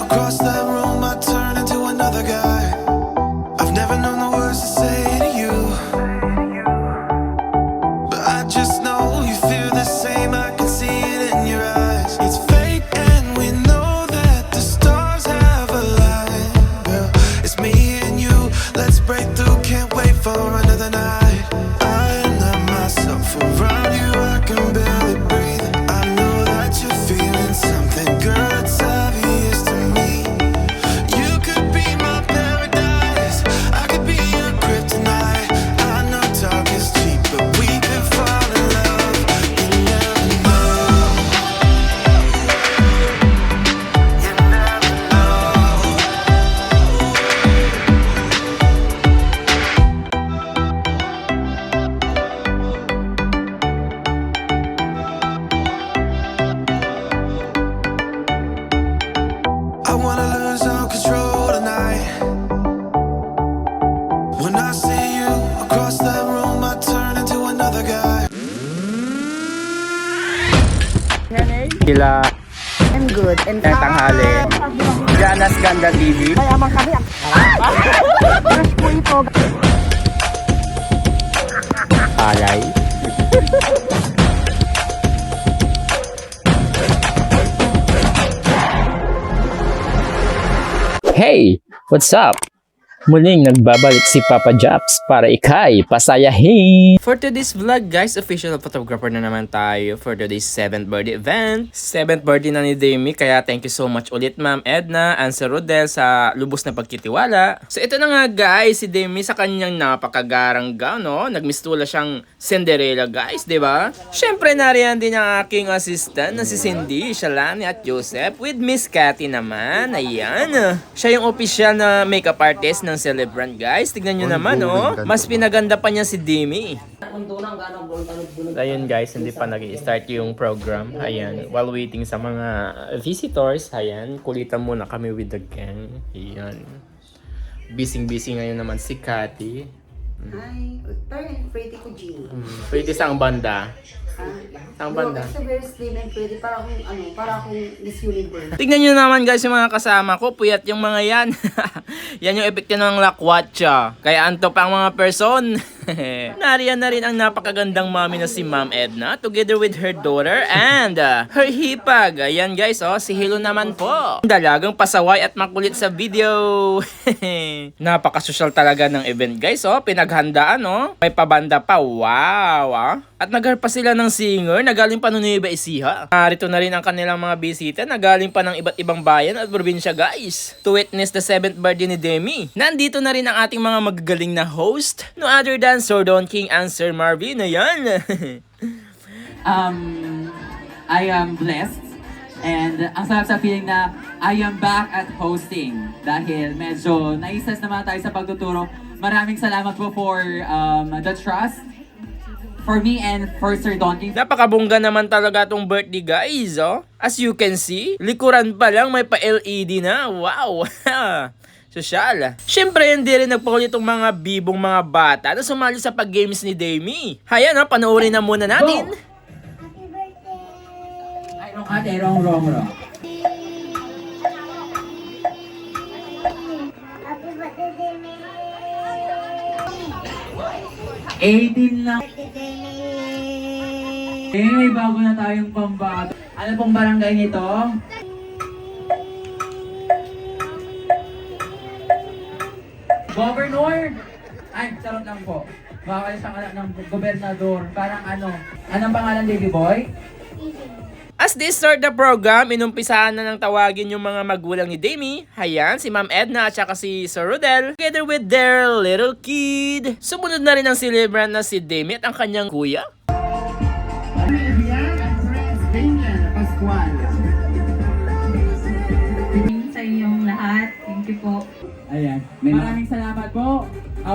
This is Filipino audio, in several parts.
across that room, I turn into another guy. I've never known the words to say to you, but I just know you feel the same. I can see it in your eyes. It's fate, and we know that the stars have aligned. Girl, it's me and you. Let's break through. Can't wait for another night. I love myself around you. I can barely breathe. I know that you're feeling something, girl. It's obvious to me. You could be my paradise. I could be your kryptonite. I know talk is cheap, but we could fall in love. You never know. You never know. I wanna lose all control tonight. When I see you across that room, I turn into another guy. Sila I'm good. And ng tanghali. Janas Ganda TV. mayaman kami. Crush po ito. Alay. Hey! What's up? Muling nagbabalik si Papa Japs para ikay pasayahin. For today's vlog guys, official photographer na naman tayo for today's 7th birthday event. 7th birthday na ni Demi, kaya thank you so much ulit Ma'am Edna and Sir Rodel sa lubos na pagkitiwala. So ito na nga guys, si Demi sa kanyang napakagarang gown, no? Nagmistula siyang Cinderella guys, di ba? Syempre nariyan din ang aking assistant na si Cindy, Shalani at Joseph with Miss Cathy naman. Ayan. Siya yung official na makeup artist ng celebrant guys. Tignan nyo naman, oh. Mas pinaganda pa niya si Demi. Ayun guys, hindi pa nag-i-start yung program. Ayan, while waiting sa mga visitors, ayan, kulitan muna kami with the gang. Ayan. Busy ngayon naman si Cathy. Ay, turn pretty ko G. Pretty sa ang banda. Ang banda. It's very slim and pretty. Para akong Miss Universe. Tignan nyo naman guys yung mga kasama ko. Puyat yung mga yan. Yan yung epekto ng lakwatsa. Kaya anto pa ang mga person. Nariyan na rin ang napakagandang mami na si Ma'am Edna together with her daughter and her hipag. Ayan guys, oh, si Hilo naman po. Dalagang pasaway at makulit sa video. Napakasosyal talaga ng event guys, oh. Pinaghandaan, oh. May pabanda pa. Wow, ah. At nagharpa sila ng singer na galing pa Nueva Ecija. Narito na rin ang kanilang mga bisita na galing pa ng iba't ibang bayan at probinsya guys. To witness the 7th birthday ni Demi. Nandito na rin ang ating mga magagaling na host. No other than Sir Don King and Sir Marvin. Ayan. I am blessed and ang sarap sa feeling na I am back at hosting dahil medyo naisas naman tayo sa pagtuturo. Maraming salamat po for the trust for me and for Sir Don King. Napakabongga naman talaga tong birthday guys, oh. As you can see, likuran pa lang may pa-LED na. Wow. Sosyal. Syempre, hindi rin nagpakulit itong mga bibong mga bata na sumali sa pag-games ni Demi. Hayan, oh, panoorin na muna natin. Ay, wrong. Happy birthday, Demi! 18 lang. May bago na tayong pambato. Ano pong barangay nito? Governor! Ay, charot lang po. Baka kayo sa anak ng gobernador. Parang ano? Anong pangalan, baby boy? As they start the program, inumpisahan na ng tawagin yung mga magulang ni Demi. Hayan, si Ma'am Edna at saka si Sir Rodel, together with their little kid. Sumunod na rin ang celebrant na si Demi at ang kanyang kuya. Sa inyong lahat. Thank you po. Ayan. Maraming salamat po.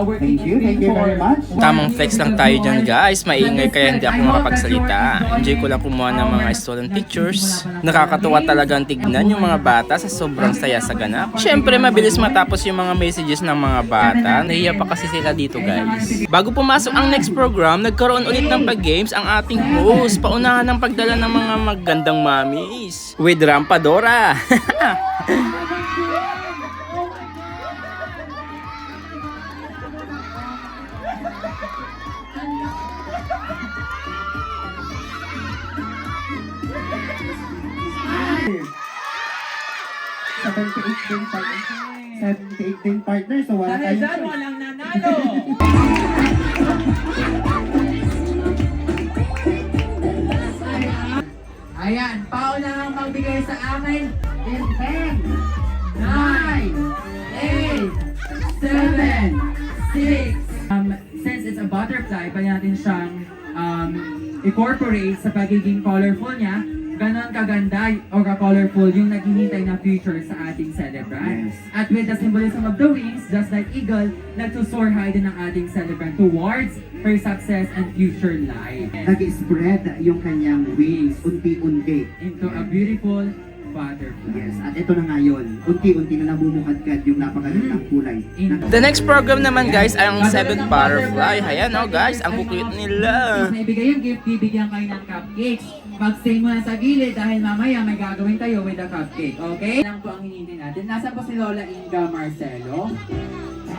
working Thank you very much. Tamang flex lang tayo dyan guys, maingay kaya hindi ako makapagsalita. Enjoy ko lang kumuha ng mga stolen pictures. Nakakatuwa talagang tignan yung mga bata sa sobrang saya sa ganap. Syempre mabilis matapos yung mga messages ng mga bata. Nahiya pa kasi sila dito guys. Bago pumasok ang next program, nagkaroon ulit ng pag-games ang ating host. Paunahan ng pagdala ng mga magandang mamis. With Rampadora. Sa partner, so wala Dahil tayong dyan, walang nanalo! Ayan, paunahang magbigay sa amin in 10, 9, 8, 7, 6. Since it's a butterfly, pwede natin siyang incorporate sa pagiging colorful niya. Ganon kaganda o ka-colorful yung naghihintay na future sa ating celebrant. Yes. At with the symbolism of the wings, just like eagle, nagsusoar high din ang ating celebrant towards her success and future life. nag-spread yung kanyang wings unti-unti. Into a beautiful butterfly. Yes, at ito na nga yun. Unti-unti na namumukadkad yung napakagandang kulay. The next program naman guys ay ang 7th butterfly. Ayan oh guys, ang cute nila. Tapos naibigay yung gift, bibigyan kayo ng cupcakes. Mag-stay muna sa gilid dahil mamaya may gagawin tayo with the cupcake, okay? Lang po ang hinihintay natin. Nasaan po si Lola Inga Marcelo?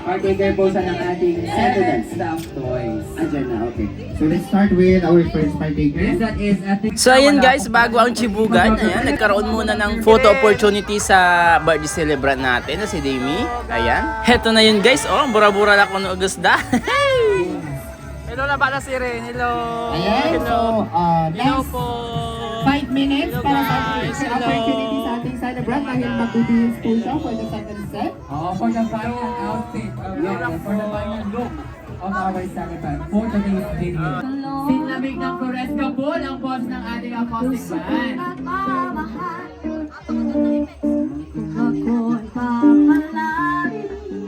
Caretaker po sa ng ating 7th staff toys. Andyan na, okay. So let's start with our first partaker. Yes, that is ating... So ayan guys, bago ang chibugan, ayan, nagkaroon muna ng photo opportunity sa birthday celebrant natin na si Demi. Ayan. Heto na yun guys, oh, bura-bura lang ko no Augusta. Hello na bala si Ren, hello. Ayan, Hello. so Hello next po. 5 minutes Hello, para sa guys. sa Hello. opportunity sa ating celebrant dahil magbibihis po siya for the second set. For the final outfit, for the final look of our celebrant for today's video. Sinlamig ng Floresca Pool ang boss ng ating acoustic band.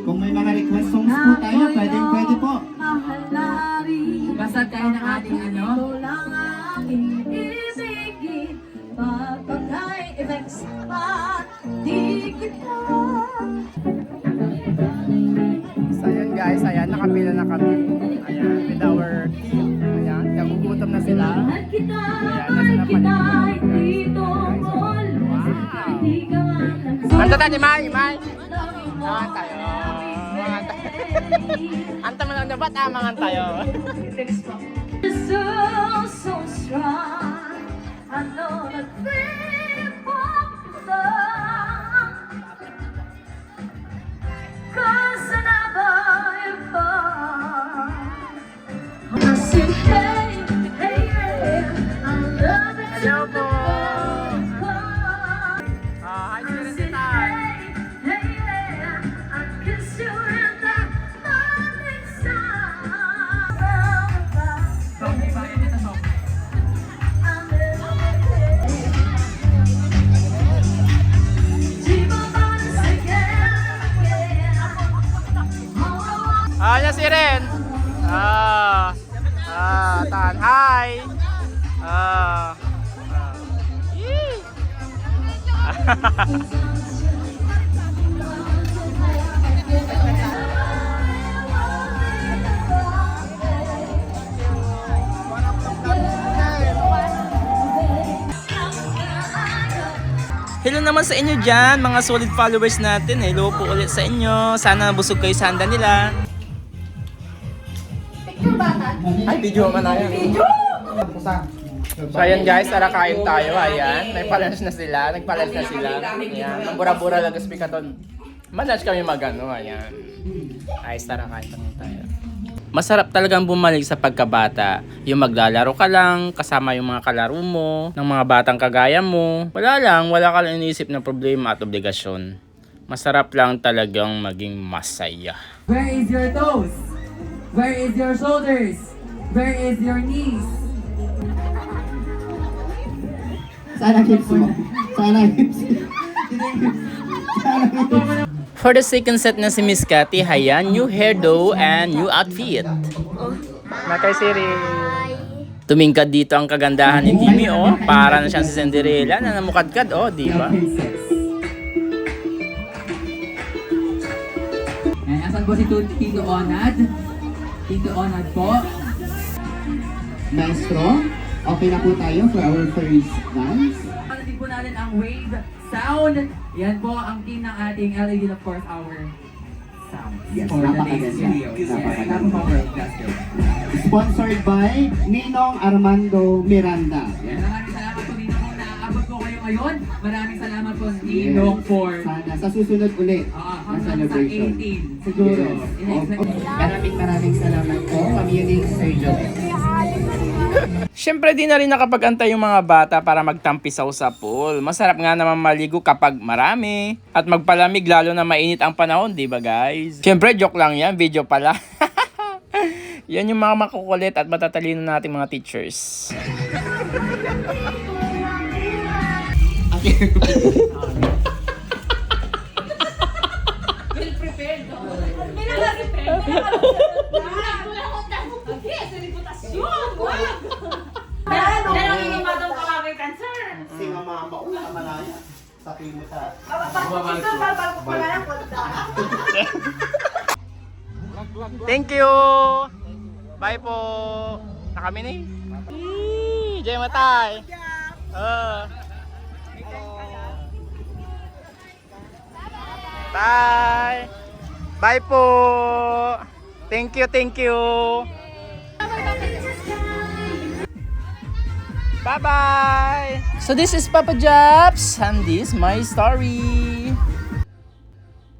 Kung may mga request songs po tayo, pwede po. Basta tayo ng ating ano? So ayan guys, ayan, nakapila na kami. Ayan, with our team. Ayan, nagugutom na sila. Ayan, nasa na Wow! Anta tayo, May! May! Mangan tayo. Mangan tayo. Anta man ang dapat, mangan tayo. So strong, I know that we won't love. 'Cause whenever you fall, I say, hey, hey, hey, I love it. Hello po. I Hi, say, hey, hey, hey, I kiss you in the morning sun. Okay, bakit ito song? Ayan si Ren. Tan. Hi. Yee. Hello naman sa inyo dyan, mga solid followers natin. Hello po ulit sa inyo. Sana busog kayo sa handa nila. Ay, video man na yan. So ayan guys, tara kain tayo. Ayan, may palunch na sila. Nagpalunch na sila. Ayan, ang bura-bura lang sa pikaton. Manage kami magano. Ayan. Ayos, tara kain tayo. Masarap talagang bumalik sa pagkabata. Yung maglalaro ka lang, kasama yung mga kalaro mo, ng mga batang kagaya mo. Wala ka lang iniisip na problema at obligasyon. Masarap lang talagang maging masaya. Where is your toes? Where is your shoulders? Where is your knees? Sana hips mo. Sana hips. Hindi For the second set na si Miss Cathy, hayan, new hairdo and new outfit. Nakay Siri. Tumingkad dito ang kagandahan ni Kimi, oh. Para na siyang si Cinderella na namukadkad, oh, di ba? And asan po si Tito Onad? Tito Onad po. Maestro, okay na po tayo for our first dance. Panatin po natin ang wave sound. Yan po ang team ng ating LED of course our sound. Yes, for the napakaganda. next video. Yes, Napakaganda. napaka-perfect. Sponsored by Ninong Armando Miranda. Yan, maraming salamat po Ninong kung naaabot po kayo ngayon. Maraming salamat po Ninong for Sana sa susunod ulit na hanggang sa celebration. 18 siguro. Yes. Maraming salamat po, Community Surgeon. Siyempre di na rin nakapag-antay yung mga bata para magtampisaw sa pool. Masarap nga naman maligo kapag marami. At magpalamig lalo na mainit ang panahon, di ba guys? Siyempre joke lang yan, video pala. Yan yung mga makukulit at matatalino nating mga teachers. Si Mama Maula Malaya. Sa Pimuta. Thank you! Bye po! Na kami ni? Jay Matay! Bye! Bye po! Thank you, thank you! Bye-bye! So this is Papa Japs and this is my story.